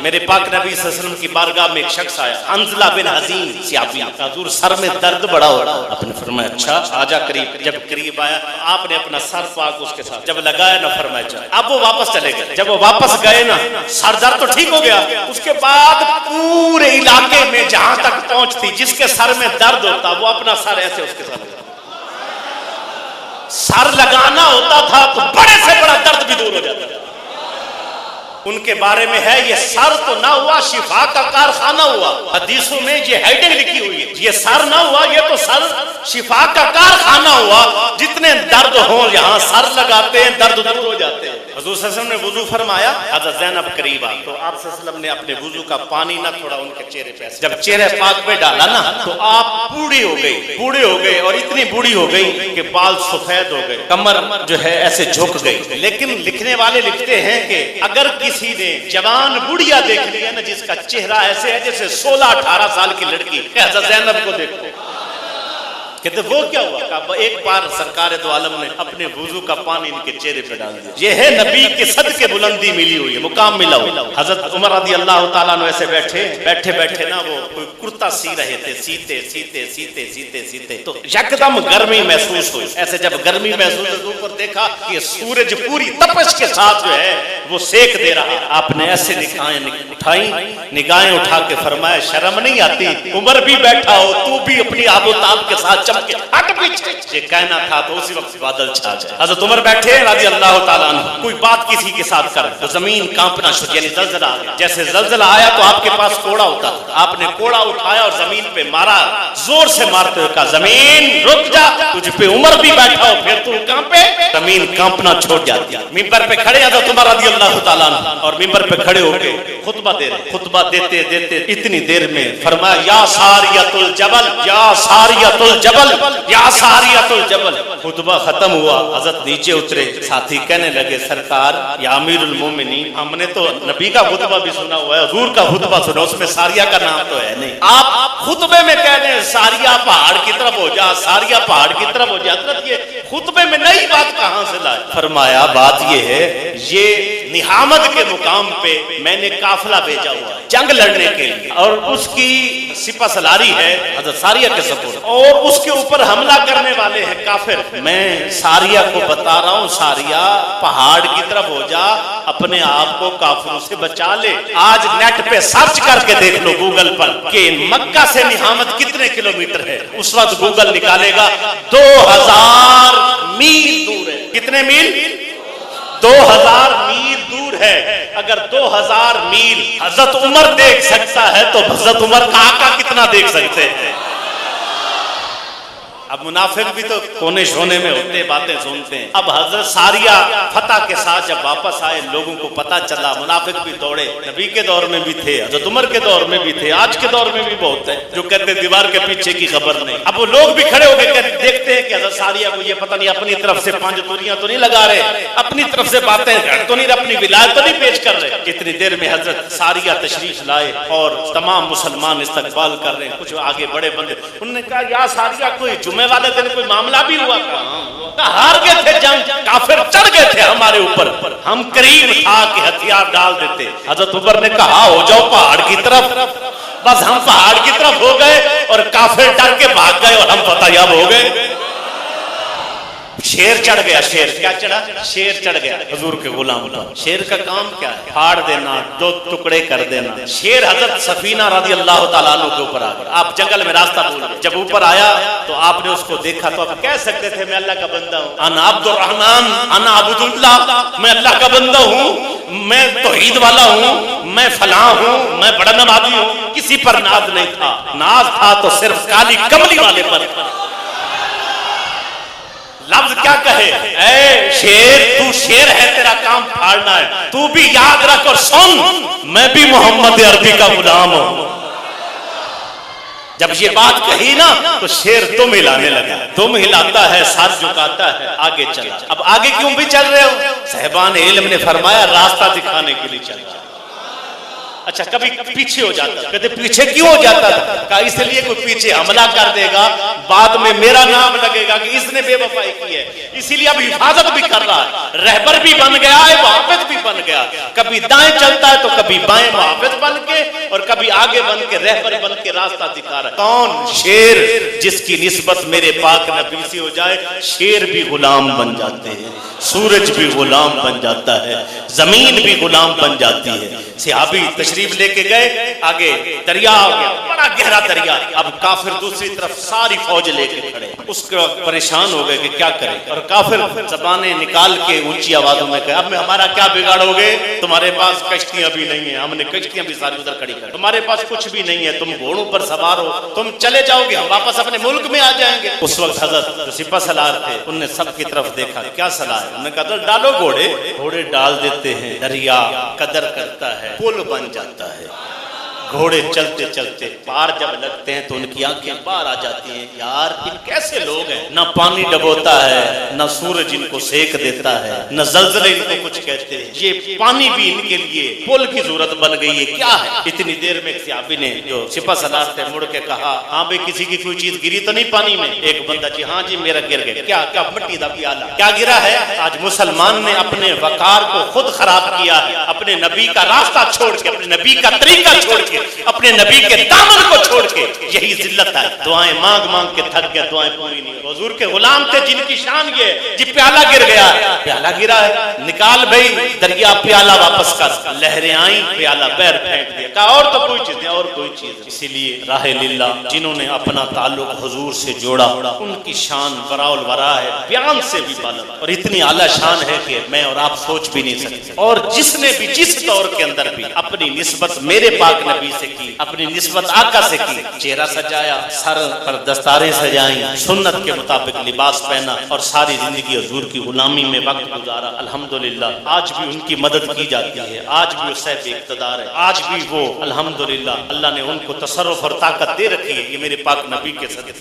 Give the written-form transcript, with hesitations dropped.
मेरे पाक नबी सल्लल्लाहु अलैहि वसल्लम की बारगाह में एक शख्स आया, हंज़ला बिन हज़ीम सियाबी। हुजूर सर में दर्द बड़ा हो रहा। आपने फरमाया अच्छा आजा करीब। जब करीब आया आपने अपना सर पाक उसके साथ जब लगाया ना, फरमाया चल। अब वो वापस चले गए। जब वो वापस गए ना, सर दर्द तो ठीक हो गया। उसके बाद पूरे इलाके में जहां तक पहुंचती, जिसके सर में दर्द होता वो अपना सर ऐसे उसके साथ सर लगाना होता था तो बड़े से बड़ा दर्द भी दूर हो जाता था। उनके बारे में है ये सर तो ना हुआ, शिफा का कारखाना हुआ। हदीसों में ये हेडिंग लिखी हुई है, ये सर ना हुआ, ये तो सर शिफा का कारखाना हुआ। जितने दर्द हो यहाँ सर लगाते हैं, दर्द दूर हो जाते हैं। हुजूर सल्लल्लाहु अलैहि वसल्लम ने वुजू फरमाया, हज़रत ज़ैनब करीब आ, तो आप सल्लल्लाहु अलैहि वसल्लम ने अपने वुजू का पानी ना थोड़ा उनके चेहरे पे, जब चेहरे पाक पे डाला ना तो आप बूढ़ी हो गई और इतनी बूढ़ी हो गई कि बाल सफेद हो गए, कमर जो है ऐसे झुक गई। लेकिन लिखने वाले लिखते हैं कि अगर किसी ने जवान बुढ़िया देख लिया ना, जिसका चेहरा ऐसे है जैसे 16-18 साल की लड़की, हज़रत ज़ैनब को देखो, कहते वो क्या हुआ? एक बार सरकार दो आलम ने अपने वुजू का पानी इनके चेहरे पे डाल दिया। ये है नबी के सदके बुलंदी मिली हुई है, मुकाम मिला हुआ। हजरत उमर रज़ी अल्लाह ताला अन्हु ऐसे बैठे ना वो कोई कुर्ता सी रहे थे, सीते तो यकदम गर्मी महसूस हुई। ऐसे जब गर्मी महसूस हुई, ऊपर देखा कि सूरज पूरी तपश के साथ जो है वो सेक दे रहा। आपने ऐसे निगाहें उठा के फरमाया शर्म नहीं आती? उमर भी बैठा हो, तू भी अपनी आबोताब के साथ हट पीछे। ये कहना था तो उसी वक्त बादल छा गए। हज़रत उमर बैठे रज़ी अल्लाह ताला अन्हु, कोई बात किसी के साथ कर तो जमीन कांपना शुरू, यानी ज़लज़ला आ गया। जैसे ज़लज़ला आया तो आपके पास कोड़ा होता था, आपने कोड़ा उठाया और जमीन पे मारा, जोर से मारते हुए कहा जमीन रुक जा, तुझ पे उमर भी बैठा हो फिर तू कांपे। जमीन कांपना छोड़ जाती है। मिंबर पे खड़े हज़रत उमर रज़ी अल्लाह ताला अन्हु और मिंबर पे खड़े होकर खुतबा दे रहे। खुतबा देते इतनी देर में फरमाया या सारियतुल जबल, या सारियतुल जबल, या सारियतुल जबल। खुतबा खत्म हुआ, हज़रत नीचे उतरे। साथी कहने लगे सरकार या अमीरुल मोमिनीन, हमने तो नबी का खुतबा भी सुना हुआ है, हुजूर का खुतबा सुना, उसमें सारिया का नाम तो है नहीं। आप खुतबे में कह रहे हैं सारिया पहाड़ की तरफ हो जा, सारिया पहाड़ की तरफ हो जा। ये खुतबे में नई बात कहां से लाए? फरमाया बात ये है, ये निहामत के मुकाम पे मैंने काफिला भेजा हुआ है जंग लड़ने के लिए, और उसकी सिपा सलारी है हज़रत सारिया के सपोर्ट, और उसके ऊपर हमला करने वाले हैं काफिर। मैं सारिया को बता रहा हूँ, सारिया पहाड़ की तरफ हो जा, अपने आप को काफिरों से बचा ले। आज नेट पे सर्च करके देख लो गूगल पर कि मक्का से निहामत कितने किलोमीटर है। उस वक्त गूगल निकालेगा 2000 मील दूर है। कितने मील? 2000 मील दूर है। अगर 2000 मील हज़रत उमर देख सकता है तो हज़रत उमर का आका कितना देख सकते हैं? अब मुनाफिक भी तो कोने शोने में होते, बातें सुनते हैं। अब हजरत सारिया फतह के साथ जब वापस आए, लोगों को पता चला, मुनाफिक भी दौड़े। नबी के दौर में भी थे, हजरत उमर के दौर में भी थे, आज के दौर में भी बहुत है जो कहते दीवार के पीछे की खबर नहीं। अब वो लोग भी खड़े होकर देखते हैं कि हजरत सारिया को ये पता नहीं अपनी तरफ से 5 दूरियां तो नहीं लगा रहे, अपनी तरफ से बातें तो नहीं, अपनी विलायत तो नहीं पेश कर रहे। इतनी देर में हजरत सारिया तशरीफ लाए और तमाम मुसलमान इस्तकबाल कर रहे हैं। कुछ आगे बड़े बंदे, उन्होंने कहा या सारिया कोई जुमे वाले दिन कोई मामला भी हुआ था? हार गए थे जंग, काफिर चढ़ गए थे हमारे ऊपर, हम करीब था कि हथियार डाल देते। हजरत उमर ने कहा हो जाओ पहाड़ की तरफ। बस हम पहाड़ की तरफ हो गए और काफिर डर के भाग गए और हम फतेहयाब हो गए। शेर चढ़ गया। शेर क्या चढ़ा? शेर चढ़ गया हुजूर के गुलाम पर। शेर का काम क्या है? फाड़ देना, 2 टुकड़े कर देना। शेर हजरत सफीना रज़ी अल्लाह ताला अन्हु के ऊपर आ गया। आप जंगल में रास्ता भूल गए। जब ऊपर आया तो आपने उसको देखा तो आप कह सकते थे मैं अल्लाह का बंदा हूँ, अना अब्दुर रहमान, अना अब्दुल्लाह, मैं अल्लाह का बंदा हूँ, मैं तौहीद वाला हूँ, मैं फलां हूँ, मैं बड़ा नमाजी हूँ। किसी पर नाज नहीं था, नाज था तो सिर्फ काली कमली वाले पर। लफ्ज क्या कहे? ऐ शेर, तू शेर है, तेरा काम फाड़ना है, तू भी याद रख और सुन, मैं भी मोहम्मद अरबी का गुलाम हूं। जब ये बात कही ना तो शेर तुम हिलाने लगा, तुम हिलाता है, सर झुकाता है, आगे चला। अब आगे क्यों भी चल रहे हो? साहिबान इल्म ने फरमाया रास्ता दिखाने के लिए चल रहा। अच्छा कभी पीछे हो जाता था। कहते पीछे क्यों हो जाता था? कहा इसलिए कोई पीछे हमला कर देगा, बाद में मेरा नाम लगेगा कि इसने बेवफाई की है, इसीलिए अब हिफाजत भी कर रहा है, रहबर भी बन गया है, मुहाफिज भी बन गया। कभी दाएं चलता है तो कभी बाएं मुहाफिज बन के, और कभी आगे बन के रहबर बन के रास्ता दिखा रहा है। कौन? शेर, जिसकी निस्बत मेरे पाक नबी से हो जाए, शेर भी गुलाम बन जाते हैं, सूरज भी गुलाम बन जाता है, जमीन भी गुलाम बन जाती है। सहाबी तशरीफ लेके गए, आगे दरिया हो गया, बड़ा गहरा दरिया। अब काफिर दूसरी तरफ सारी फौज लेके खड़े, उसका परेशान हो गए कि क्या करें। और काफिर जबानें निकाल के ऊंची आवाजों में कहे, अब हमारा क्या बिगाड़ोगे? तुम्हारे पास कश्तियां भी नहीं है, हमने कश्तियां भी सारी उधर खड़ी कर, तुम्हारे पास कुछ भी नहीं है, तुम घोड़ों पर सवार हो, तुम चले जाओगे, हम वापस अपने मुल्क में आ जाएंगे। उस वक्त हजरत जो सिपा सलार थे, उनने सबकी तरफ देखा, क्या सलाह है? उन्होंने कहा डालो घोड़े। घोड़े डाल देते हैं, दरिया कदर करता है, पुल बन जाता है। घोड़े चलते चलते पार जब लगते हैं तो उनकी आंखें बाहर आ जाती हैं, यार ये कैसे लोग हैं, ना पानी डबोता है, ना सूरज इनको सेक देता है, न जलजले इनको कुछ कहते हैं, ये पानी भी इनके लिए पुल की जरूरत बन गई है, क्या है? इतनी देर में सहाबी ने जो सिपा सलार थे मुड़ के कहा, हाँ भाई किसी की कोई चीज गिरी तो नहीं पानी में? एक बंदा जी हाँ जी मेरा गिर गया। क्या? क्या मिट्टी दा प्याला, क्या गिरा है? आज मुसलमान ने अपने वकार को खुद खराब किया है, अपने नबी का रास्ता छोड़ के, अपने नबी का तरीका छोड़ के, अपने नबी के दामन को छोड़ के, यही जिल्लत है। दुआएं मांग मांग के थक गया, दुआएं पूरी नहीं। हुजूर के गुलाम थे जिनकी शान ये जी, प्याला गिर गया, प्याला गिरा है, निकाल भाई दरिया, प्याला वापस कर। लहरें आई, प्याला पैर फेंक दिया, कहा और तो कोई चीज, और कोई चीज। इसीलिए राहे लिल्ला जिन्होंने अपना ताल्लुक हुजूर से जोड़ा, उनकी शान बराउल वरा है, बयान से भी बुलंद, और इतनी आला शान है कि मैं और आप सोच भी नहीं सकते। और जिसने भी जिस दौर के अंदर भी अपनी निस्बत मेरे पाक नबी से की, अपनी निस्बत आका से की, चेहरा सजाया, सर पर दस्तारें सजाई, सुन्नत के मुताबिक लिबास पहना, और सारी जिंदगी हुजूर की गुलामी में वक्त गुजारा। अल्हम्दुलिल्लाह आज भी उनकी मदद की जाती है, आज भी वो साहिब इक़्तिदार है, आज भी वो अल्हम्दुलिल्लाह अल्लाह ने उनको तसर्रुफ और ताकत दे रखी है, ये मेरे पाक नबी के सदके।